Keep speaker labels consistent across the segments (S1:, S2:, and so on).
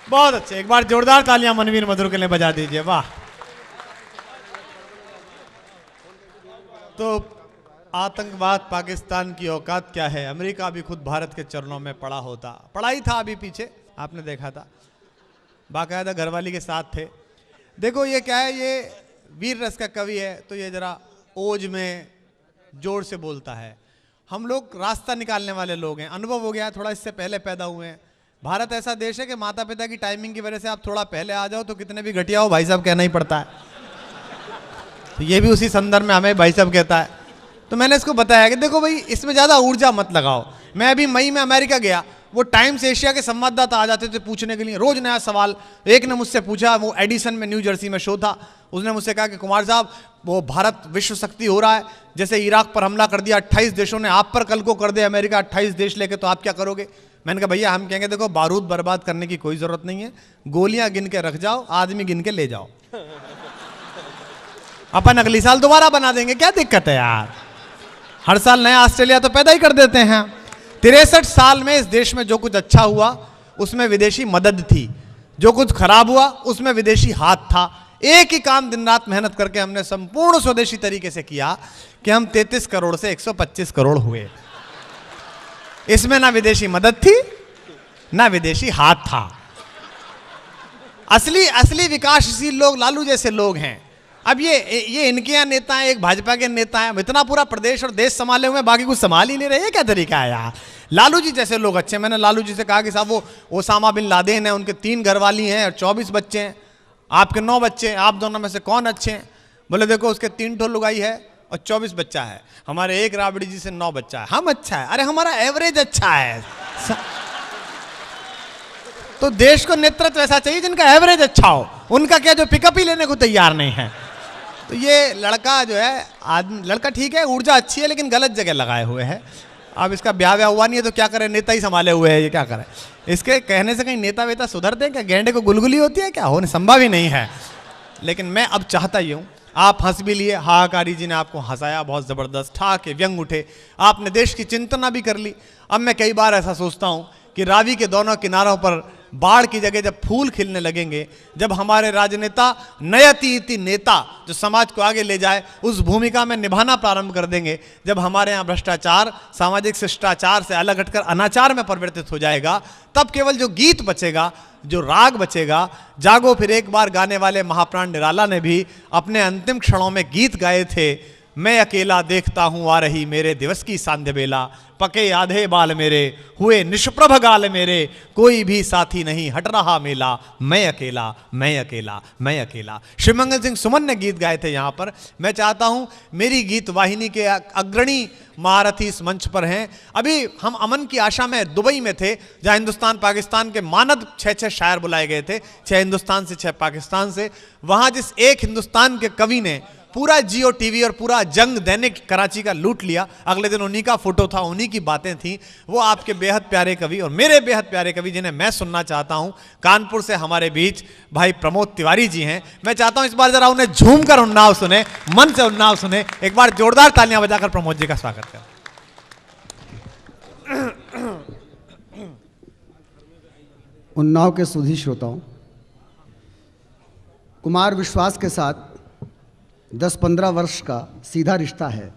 S1: बहुत अच्छे, एक बार जोरदार तालियां मनवीर मधुर के लिए बजा दीजिए, वाह। तो आतंकवाद पाकिस्तान की औकात क्या है, अमेरिका भी खुद भारत के चरणों में पड़ा ही था अभी पीछे, आपने देखा था, बाकायदा घरवाली के साथ थे। देखो ये क्या है, ये वीर रस का कवि है, तो ये जरा ओज में जोर से बोलता है। हम लोग रास्ता निकालने वाले लोग हैं, अनुभव हो गया है थोड़ा, इससे पहले पैदा हुए हैं। भारत ऐसा देश है कि माता पिता की टाइमिंग की वजह से आप थोड़ा पहले आ जाओ तो कितने भी घटिया हो भाई साहब कहना ही पड़ता है। तो ये भी उसी संदर्भ में हमें भाई साहब कहता है। तो मैंने इसको बताया कि देखो भाई, इसमें ज़्यादा ऊर्जा मत लगाओ। मैं अभी मई में अमेरिका गया, वो टाइम्स एशिया के संवाददाता आ जाते थे पूछने के लिए, रोज नया सवाल। एक ने मुझसे पूछा, वो एडिसन में न्यू जर्सी में शो था, उसने मुझसे कहा कि कुमार साहब वो भारत विश्व शक्ति हो रहा है, जैसे इराक पर हमला कर दिया 28 देशों ने, आप पर कल को कर दे अमेरिका 28 देश लेके, तो आप क्या करोगे? मैंने कहा भैया हम कहेंगे देखो बारूद बर्बाद करने की कोई जरूरत नहीं है, गोलियां गिन के रख जाओ, आदमी गिन के ले जाओ, अपन अगली साल दोबारा बना देंगे, क्या दिक्कत है यार, हर साल नया ऑस्ट्रेलिया तो पैदा ही कर देते हैं। 63 साल में इस देश में जो कुछ अच्छा हुआ उसमें विदेशी मदद थी, जो कुछ खराब हुआ उसमें विदेशी हाथ था। एक ही काम दिन रात मेहनत करके हमने संपूर्ण स्वदेशी तरीके से किया कि हम 33 करोड़ से 125 करोड़ हुए। इसमें ना विदेशी मदद थी ना विदेशी हाथ था। असली विकासशील लोग लालू जैसे लोग हैं। अब ये इनके यहाँ नेता हैं, एक भाजपा के नेता हैं, इतना पूरा प्रदेश और देश संभाले हुए, बाकी कुछ संभाल ही नहीं रहे, क्या तरीका है यार। लालू जी जैसे लोग अच्छे। मैंने लालू जी से कहा कि साहब वो ओसामा बिन लादेन है, उनके 3 घरवाली हैं और 24 बच्चे हैं, आपके 9 बच्चे हैं, आप दोनों में से कौन अच्छे हैं? बोले देखो उसके 3 ठो लुगाई है और 24 बच्चा है, हमारे एक राबड़ी जी से 9 बच्चा है, हम अच्छा है। अरे हमारा एवरेज अच्छा है। तो देश को नेतृत्व ऐसा चाहिए जिनका एवरेज अच्छा हो, उनका क्या जो पिकअप ही लेने को तैयार नहीं है। तो ये लड़का जो है, आदमी लड़का ठीक है, ऊर्जा अच्छी है, लेकिन गलत जगह लगाए हुए है। अब इसका ब्याह व्याह हुआ नहीं है तो क्या करे, नेता ही संभाले हुए है, ये क्या करे। इसके कहने से कहीं नेता वेता सुधरते हैं क्या? गेंडे को गुलगुली होती है क्या? होने संभव ही नहीं है। लेकिन मैं अब चाहता ही हूँ, आप हंस भी लिए, हाहाकारी जी ने आपको हंसाया बहुत ज़बरदस्त, ठाके व्यंग उठे, आपने देश की चिंतना भी कर ली। अब मैं कई बार ऐसा सोचता हूँ कि रावी के दोनों किनारों पर बाढ़ की जगह जब फूल खिलने लगेंगे, जब हमारे राजनेता नयति इति नेता जो समाज को आगे ले जाए उस भूमिका में निभाना प्रारंभ कर देंगे, जब हमारे यहाँ भ्रष्टाचार सामाजिक शिष्टाचार से अलग हटकर अनाचार में परिवर्तित हो जाएगा, तब केवल जो गीत बचेगा, जो राग बचेगा, जागो फिर एक बार गाने वाले महाप्राण निराला ने भी अपने अंतिम क्षणों में गीत गाए थे। मैं अकेला देखता हूँ आ रही मेरे दिवस की सांध्य बेला, पके आधे बाल मेरे हुए निष्प्रभ गाल मेरे, कोई भी साथी नहीं हट रहा मेला, मैं अकेला मैं अकेला मैं अकेला। शिवमंगल सिंह सुमन ने गीत गाए थे यहाँ पर। मैं चाहता हूँ मेरी गीत वाहिनी के अग्रणी महारथी इस मंच पर हैं। अभी हम अमन की आशा में दुबई में थे, जहाँ हिंदुस्तान पाकिस्तान के मानद 6 शायर बुलाए गए थे, 6 हिंदुस्तान से 6 पाकिस्तान से। वहाँ जिस एक हिंदुस्तान के कवि ने पूरा जियो टीवी और पूरा जंग दैनिक कराची का लूट लिया, अगले दिन उन्हीं का फोटो था, उन्हीं की बातें थी, वो आपके बेहद प्यारे कवि और मेरे बेहद प्यारे कवि जिन्हें मैं सुनना चाहता हूं, कानपुर से हमारे बीच भाई प्रमोद तिवारी जी हैं। मैं चाहता हूं इस बार जरा उन्हें झूम कर उन्नाव सुने, मन से उन्नाव सुने। एक बार जोरदार तालियां बजाकर प्रमोद जी का स्वागत करें।
S2: उन्नाव के सुधी श्रोताओं, कुमार विश्वास के साथ 10-15 वर्ष का सीधा रिश्ता है।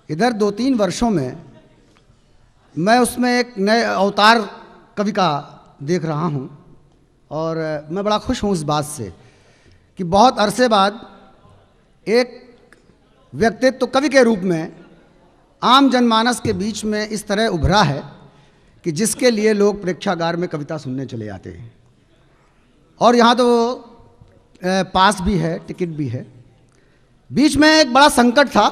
S2: इधर 2-3 वर्षों में मैं उसमें एक नए अवतार कवि का देख रहा हूँ और मैं बड़ा खुश हूँ इस बात से कि बहुत अरसे बाद एक व्यक्तित्व कवि के रूप में आम जनमानस के बीच में इस तरह उभरा है कि जिसके लिए लोग प्रेक्षागार में कविता सुनने चले आते हैं। और यहाँ तो पास भी है, टिकट भी है। बीच में एक बड़ा संकट था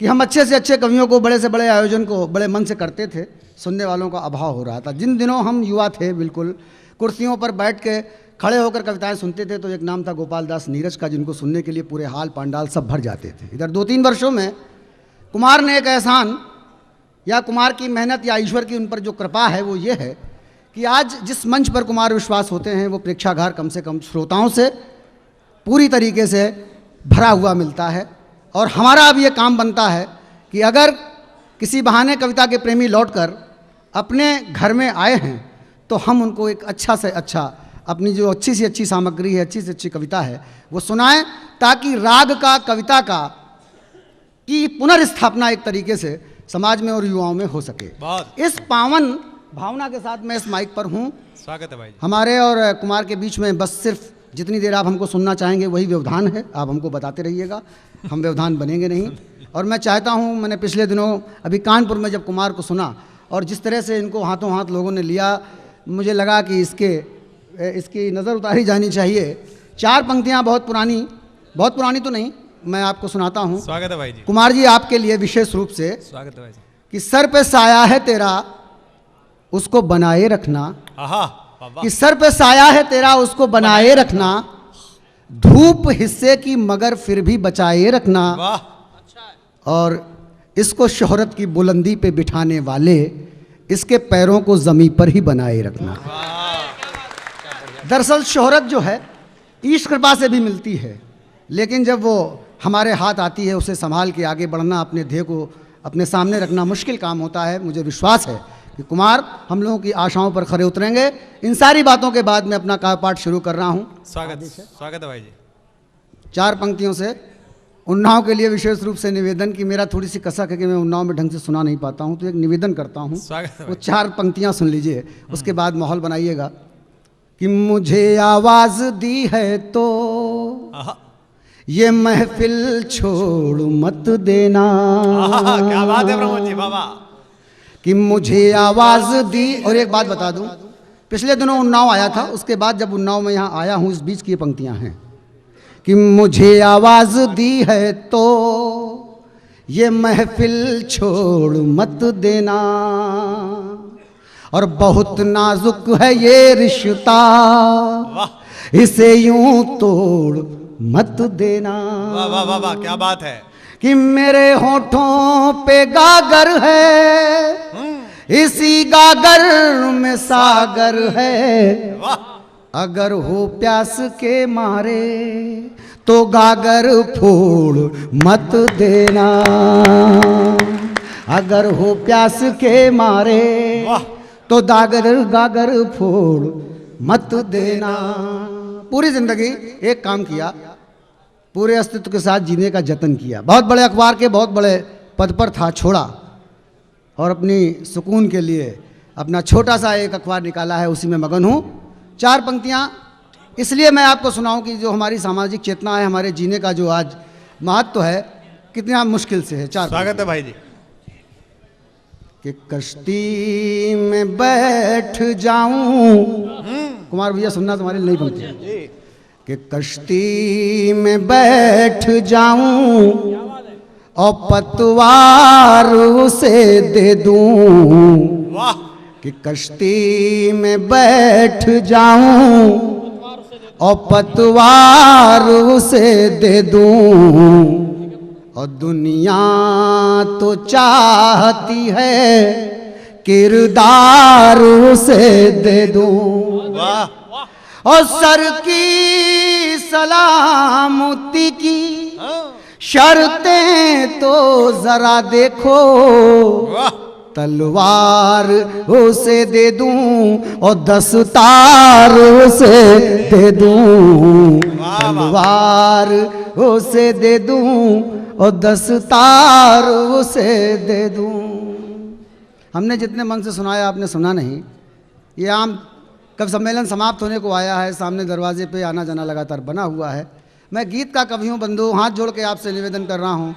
S2: कि हम अच्छे से अच्छे कवियों को, बड़े से बड़े आयोजन को बड़े मन से करते थे, सुनने वालों का अभाव हो रहा था। जिन दिनों हम युवा थे, बिल्कुल कुर्सियों पर बैठ के खड़े होकर कविताएं सुनते थे, तो एक नाम था गोपाल दास नीरज का, जिनको सुनने के लिए पूरे हाल पांडाल सब भर जाते थे। इधर 2-3 वर्षों में कुमार ने एक एहसान, या कुमार की मेहनत या ईश्वर की उन पर जो कृपा है, वो ये है कि आज जिस मंच पर कुमार विश्वास होते हैं वो प्रेक्षागार कम से कम श्रोताओं से पूरी तरीके से भरा हुआ मिलता है। और हमारा अब ये काम बनता है कि अगर किसी बहाने कविता के प्रेमी लौटकर अपने घर में आए हैं तो हम उनको एक अच्छा से अच्छा अपनी जो अच्छी से अच्छी सामग्री है, अच्छी से अच्छी कविता है, वो सुनाएं, ताकि राग का, कविता का की पुनर्स्थापना एक तरीके से समाज में और युवाओं में हो सके। इस पावन भावना के साथ मैं इस माइक पर हूँ।
S1: स्वागत है भाई जी।
S2: हमारे और कुमार के बीच में बस सिर्फ जितनी देर आप हमको सुनना चाहेंगे वही व्यवधान है, आप हमको बताते रहिएगा, हम व्यवधान बनेंगे नहीं। और मैं चाहता हूँ, मैंने पिछले दिनों अभी कानपुर में जब कुमार को सुना और जिस तरह से इनको हाथों हाथ लोगों ने लिया, मुझे लगा कि इसकी नज़र उतारी जानी चाहिए। 4 पंक्तियाँ बहुत पुरानी तो नहीं, मैं आपको सुनाता हूँ।
S1: स्वागत है भाई जी।
S2: कुमार जी आपके लिए विशेष रूप से।
S1: स्वागत है भाई जी।
S2: कि सर पे साया है तेरा उसको बनाए रखना, कि सर पे साया है तेरा उसको बनाए रखना, धूप हिस्से की मगर फिर भी बचाए रखना, और इसको शोहरत की बुलंदी पे बिठाने वाले इसके पैरों को जमीन पर ही बनाए रखना। दरअसल शोहरत जो है ईश कृपा से भी मिलती है, लेकिन जब वो हमारे हाथ आती है उसे संभाल के आगे बढ़ना, अपने ध्येय को अपने सामने रखना मुश्किल काम होता है। मुझे विश्वास है कि कुमार हम लोगों की आशाओं पर खरे उतरेंगे। इन सारी बातों के बाद मैं अपना काव्य पाठ शुरू कर रहा हूँ।
S1: स्वागत है भाई जी। 4
S2: पंक्तियों से उन्नाव के लिए विशेष रूप से निवेदन की, मेरा थोड़ी सी कसक है कि मैं उन्नाव में ढंग से सुना नहीं पाता हूँ, तो एक निवेदन करता हूँ। वो 4 पंक्तियाँ सुन लीजिए, उसके बाद माहौल बनाइएगा। कि मुझे आवाज़ दी है तो ये महफिल छोड़ मत देना।
S1: क्या बात है प्रमोद जी, बाबा।
S2: कि मुझे आवाज़ दी, और एक बात बता दूं, पिछले दिनों उन्नाव आया था, उसके बाद जब उन्नाव में यहाँ आया हूँ, इस बीच की ये पंक्तियाँ हैं। कि मुझे आवाज़ दी है तो ये महफिल छोड़ मत देना, और बहुत नाजुक है ये रिश्ता, इसे यूं तोड़ मत देना।
S1: वाह वाह वाह वाह, क्या बात है।
S2: कि मेरे होठों पे गागर है, इसी गागर में सागर है, अगर हो प्यास के मारे तो गागर फोड़ मत देना, अगर हो प्यास के मारे तो गागर फोड़ मत देना। पूरी जिंदगी एक काम किया, पूरे अस्तित्व के साथ जीने का जतन किया, बहुत बड़े अखबार के बहुत बड़े पद पर था, छोड़ा और अपनी सुकून के लिए अपना छोटा सा एक अखबार निकाला है, उसी में मगन हूँ। 4 पंक्तियाँ इसलिए मैं आपको सुनाऊं कि जो हमारी सामाजिक चेतना है, हमारे जीने का जो आज महत्व है, कितना मुश्किल से है। 4
S1: स्वागत है भाई जी।
S2: कि कश्ती में बैठ जाऊं, कुमार भैया सुनना, तुम्हारे लिए नहीं पंक्ति। कि कश्ती में बैठ जाऊं और पतवार उसे दे दूं,
S1: वाह।
S2: कि कश्ती में बैठ जाऊं और पतवार उसे दे दूं, और दुनिया तो चाहती है किरदार उसे दे दूं,
S1: वाह।
S2: और सर की सलामती की शर्तें तो जरा देखो, तलवार उसे दे दूं और 10 तार उसे दे दूं, तलवार उसे दे दूं और 10 तार उसे दे दूं। हमने जितने मन से सुनाया आपने सुना नहीं। ये आम कवि सम्मेलन समाप्त होने को आया है, सामने दरवाजे पे आना जाना लगातार बना हुआ है। मैं गीत का कवि हूँ बंधु, हाथ जोड़ के आपसे निवेदन कर रहा हूँ,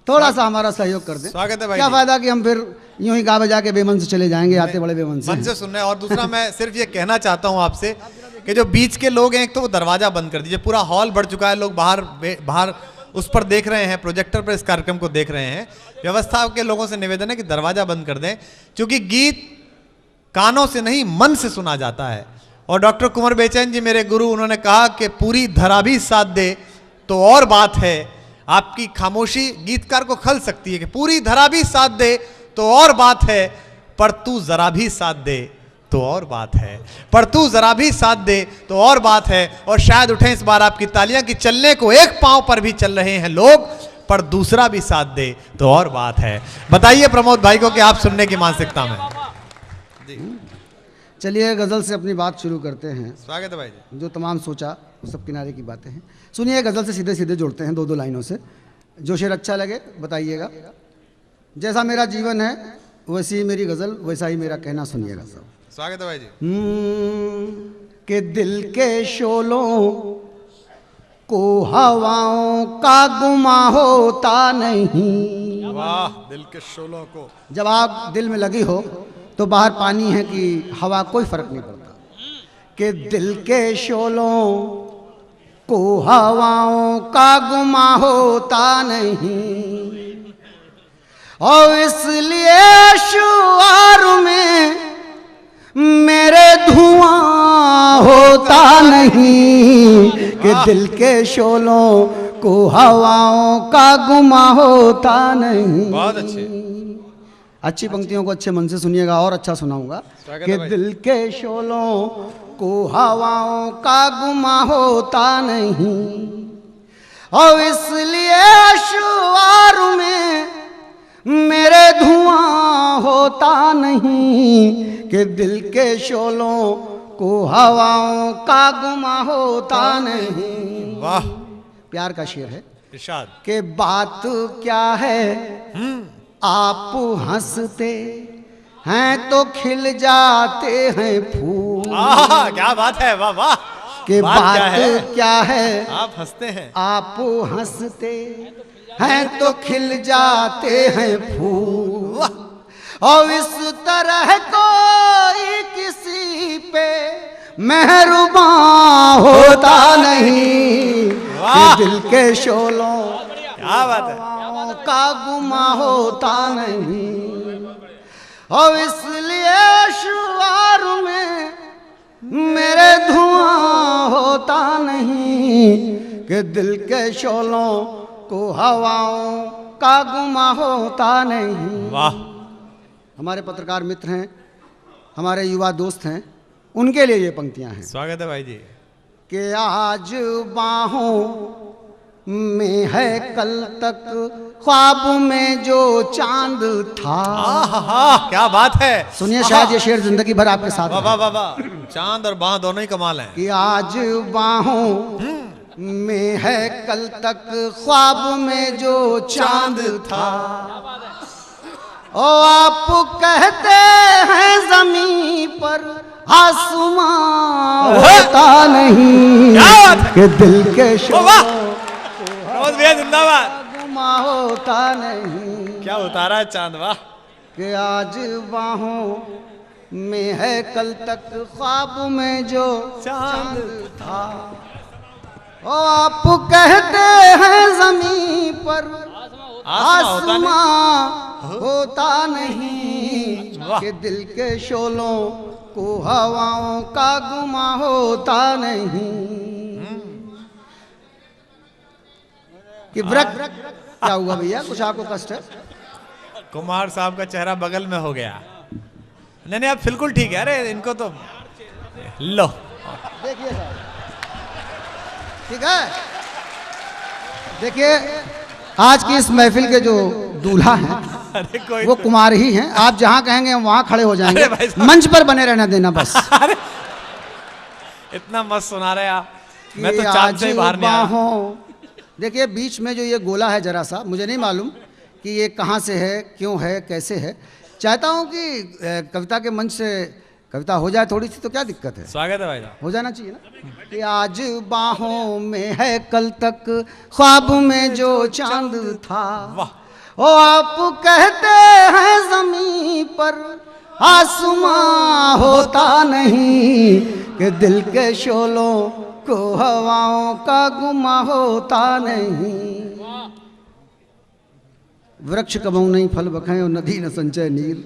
S2: थोड़ा सा हमारा सहयोग कर दें।
S1: स्वागत है भाई।
S2: क्या फायदा कि हम फिर यूं ही गा बजा के बेमन से चले जाएंगे, आते बड़े बेमन से।
S1: मन से सुनना है। और दूसरा मैं सिर्फ ये कहना चाहता हूँ आपसे कि जो बीच के लोग हैं, एक तो वो दरवाजा बंद कर दीजिए, पूरा हॉल भर चुका है, लोग बाहर उस पर देख रहे हैं, प्रोजेक्टर पर इस कार्यक्रम को देख रहे हैं। व्यवस्था के लोगों से निवेदन है कि दरवाजा बंद कर दें, क्योंकि गीत कानों से नहीं मन से सुना जाता है। और डॉक्टर कुंवर बेचैन जी मेरे गुरु, उन्होंने कहा कि पूरी धरा भी साथ दे तो और बात है। आपकी खामोशी गीतकार को खल सकती है कि पूरी धरा भी साथ दे तो और बात है, पर तू जरा भी साथ दे तो और बात है, पर तू जरा भी साथ दे तो और बात है। और शायद उठे इस बार आपकी तालियां कि चलने को एक पांव पर भी चल रहे हैं लोग, पर दूसरा भी साथ दे तो और बात है। बताइए प्रमोद भाई को कि आप सुनने की मानसिकता में।
S2: चलिए गज़ल से अपनी बात शुरू करते हैं।
S1: स्वागत है भाई जी।
S2: जो तमाम सोचा वो सब किनारे की बातें हैं। सुनिए, गज़ल से सीधे सीधे जोड़ते हैं 2-2 लाइनों से। जो शेर अच्छा लगे बताइएगा। जैसा मेरा जीवन है वैसी ही मेरी गज़ल, वैसा ही मेरा कहना, सुनिएगा सब।
S1: स्वागत है भाई जी।
S2: कि दिल के शोलों को हवाओं का गुमा होता नहीं।
S1: वाह, दिल के शोलों को।
S2: जब आग दिल में लगी हो तो बाहर पानी है कि हवा, कोई फर्क नहीं पड़ता। कि दिल के शोलों को हवाओं का गुमा होता नहीं, और इसलिए शुआर में मेरे धुआं होता नहीं। कि दिल के शोलों को हवाओं का गुमा होता नहीं।
S1: बहुत अच्छे।
S2: अच्छी पंक्तियों को अच्छे मन से सुनिएगा और अच्छा सुनाऊंगा। कि दिल के शोलों को हवाओं का गुमा होता नहीं, और इसलिए शुआर में मेरे धुआं होता नहीं। कि दिल के शोलों को हवाओं का गुमा होता नहीं।
S1: वाह,
S2: प्यार का शेर है।
S1: इरशाद।
S2: कि बात क्या है आप हंसते हैं तो खिल जाते हैं फूल।
S1: क्या बात है, वाह वाह।
S2: कि बात क्या है
S1: आप हंसते हैं,
S2: आप हंसते हैं तो खिल जाते हैं फूल, और इस तरह कोई किसी पे मेहरबान होता नहीं। कि दिल के शोलों
S1: क्या बात है,
S2: का गुमा होता नहीं, और इसलिए शुआर में मेरे धुआं होता नहीं। कि दिल के शोलों को हवाओं का गुमा होता नहीं।
S1: वाह।
S2: हमारे पत्रकार मित्र हैं, हमारे युवा दोस्त हैं, उनके लिए ये पंक्तियां हैं।
S1: स्वागत है भाई जी।
S2: कि आज बाहों में है कल तक ख्वाब में जो चांद था।
S1: क्या बात है।
S2: सुनिए, शायद ये शेर जिंदगी भर आपके साथ
S1: वाह वाह वाह वाह। चांद और बाह दोनों ही कमाल हैं।
S2: कि आज बाहों में है कल तक ख्वाब में जो चांद था, और आप कहते हैं जमीन पर आसमां होता नहीं। कि दिल के
S1: जिंदाबाद
S2: गुमा होता नहीं।
S1: क्या उतारा है चांद, वाह।
S2: कि आज बाहों में है कल तक ख्वाब में जो चांद था, और आप कहते हैं जमीन पर आसमां होता नहीं। कि दिल के शोलों को हवाओं का गुमा होता नहीं। कि वृक्ष क्या हुआ भैया, कुछ आपको कष्ट है?
S1: कुमार साहब का चेहरा बगल में हो गया। नहीं नहीं, अब बिल्कुल ठीक है। अरे इनको तो लो,
S2: देखिए साहब, ठीक है। देखिए, आज की इस महफिल के जो दूल्हा हैं
S1: अरे कोई
S2: वो कुमार ही हैं। आप जहां कहेंगे हम वहां खड़े हो जाएंगे।
S1: अरे भाई साहब।
S2: मंच पर बने रहना देना बस।
S1: अरे इतना मस्त सुना रहे आप, मैं तो चांद से ही बाहर नहीं आया।
S2: देखिए, बीच में जो ये गोला है जरा सा, मुझे नहीं मालूम कि ये कहाँ से है, क्यों है, कैसे है। चाहता हूँ कि कविता के मंच से कविता हो जाए थोड़ी सी, तो क्या दिक्कत है?
S1: स्वागत है भाई साहब।
S2: हो जाना चाहिए ना। कि आज बाहों में है कल तक ख्वाब में जो चांद था,
S1: वाह।
S2: ओ आप कहते हैं जमीन पर आसमां होता नहीं। कि दिल के शोलों को हवाओं का गुमा होता नहीं। वृक्ष कबहु नहीं फल बखें और नदी न संचय नीर,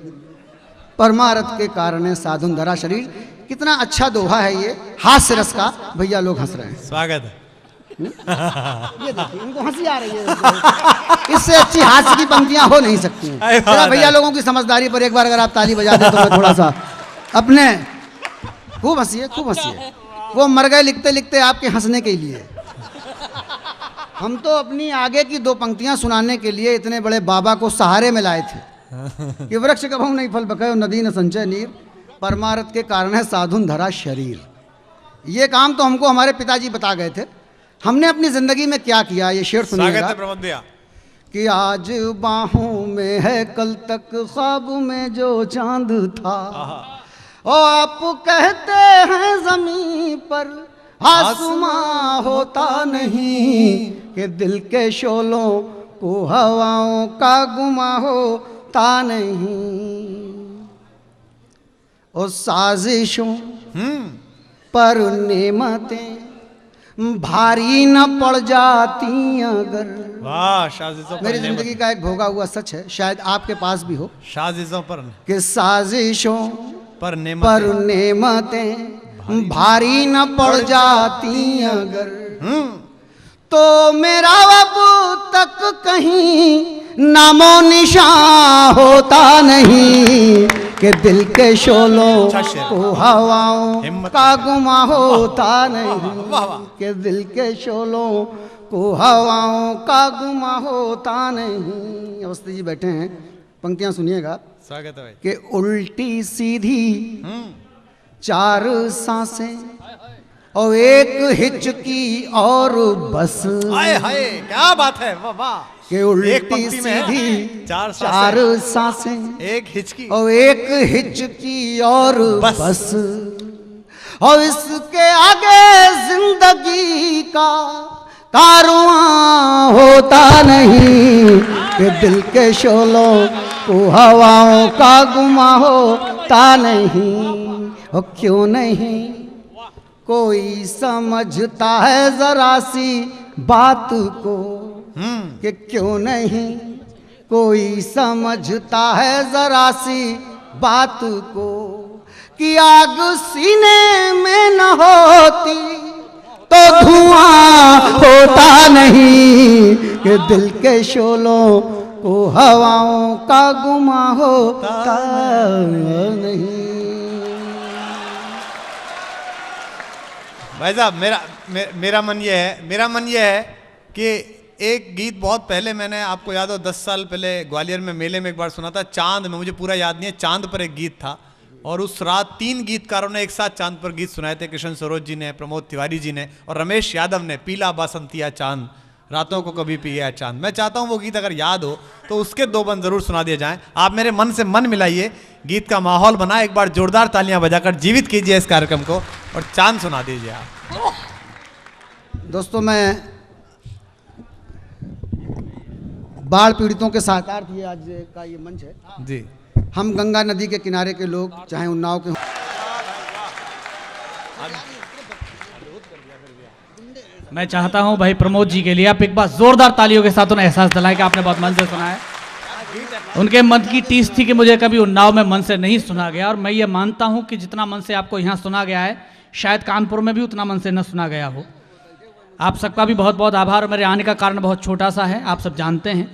S2: परमारथ के कारण साधुन धरा शरीर। कितना अच्छा दोहा है ये, हास्य रस का। भैया लोग हंस रहे हैं।
S1: स्वागत है।
S2: ये देखिए, इनको हंसी आ रही है। इससे अच्छी हास्य की पंक्तियां हो नहीं सकती हैं। जरा भैया लोगों की समझदारी पर एक बार अगर आप ताली बजा दें तो मैं थोड़ा सा अपने, खूब हंसिए, खूब हंसिए। वो मर गए लिखते लिखते आपके हंसने के लिए। हम तो अपनी आगे की दो पंक्तियां सुनाने के लिए इतने बड़े बाबा को सहारे में लाए थे कि वृक्ष कबहु नहीं फल बखे और नदी न संचय नीर, परमार्थ के कारण है साधुन धरा शरीर। ये काम तो हमको हमारे पिताजी बता गए थे। हमने अपनी जिंदगी में क्या किया, ये शेर सुनिएगा।
S1: प्रमोद भैया।
S2: कि आज बाहों में है कल तक ख्वाब में जो चांद था, ओ आप कहते हैं जमीन पर आसमां होता नहीं, कि दिल के शोलों को हवाओं का गुमा होता नहीं। ओ साजिशों पर नेमतें भारी न पड़ जाती अगर।
S1: वाह, साजिशों पर
S2: मेरी जिंदगी का एक भोगा हुआ सच है, शायद आपके पास भी हो।
S1: साजिशों पर
S2: कि साजिशों
S1: पर
S2: नेमतें भारी न पड़ जाती अगर, तो मेरा अब तक कहीं नामो निशान होता नहीं, कि दिल के शोलों को हवाओं का गुमा होता नहीं, कि दिल के शोलों को हवाओं का गुमा होता नहीं। अवस्थी जी बैठे हैं, पंक्तियां सुनिएगा।
S1: स्वागत है भाई।
S2: कि उल्टी सीधी 4 सांसें और एक हिचकी और बस।
S1: हाय हाय, क्या बात है, वाह वाह।
S2: कि उल्टी सीधी 4 सांसें,
S1: एक हिचकी
S2: और एक हिचकी और बस। और इसके आगे जिंदगी का कारवां होता नहीं, कि दिल के शोलों को हवाओं का गुमा होता नहीं। और क्यों नहीं कोई समझता है जरा सी बात को, कि क्यों नहीं कोई समझता है जरा सी बात को, कि आग सीने में न होती तो धुआं होता नहीं, कि दिल के शोलों को हवाओं का गुमा होता नहीं।
S1: भाई साहब, मेरा मन ये है कि एक गीत बहुत पहले मैंने, आपको याद हो 10 साल पहले ग्वालियर में मेले में एक बार सुना था, चांद में, मुझे पूरा याद नहीं है, चांद पर एक गीत था। और उस रात 3 गीतकारों ने एक साथ चांद पर गीत सुनाए थे। कृष्ण सरोज जी ने, प्रमोद तिवारी जी ने और रमेश यादव ने। पीला बासंतिया चांद, रातों को कभी पिया चांद। मैं चाहता हूँ वो गीत अगर याद हो तो उसके 2 बंद जरूर सुना दिए जाएं। आप मेरे मन से मन मिलाइए, गीत का माहौल बनाए, एक बार जोरदार तालियां बजाकर जीवित कीजिए इस कार्यक्रम को और चांद सुना दीजिए आप।
S2: दोस्तों, मैं बाढ़ पीड़ितों के साथ ये आज का ये मंच है
S1: जी।
S2: हम गंगा नदी के किनारे के लोग, चाहे उन्नाव के हों,
S3: मैं चाहता हूं भाई प्रमोद जी के लिए आप एक बार जोरदार तालियों के साथ उन्हें एहसास दिलाएं कि आपने बहुत मन से सुना है। उनके मन की टीस थी कि मुझे कभी उन्नाव में मन से नहीं सुना गया, और मैं ये मानता हूं कि जितना मन से आपको यहाँ सुना गया है शायद कानपुर में भी उतना मन से न सुना गया हो। आप सबका भी बहुत बहुत आभार। मेरे आने का कारण बहुत छोटा सा है, आप सब जानते हैं।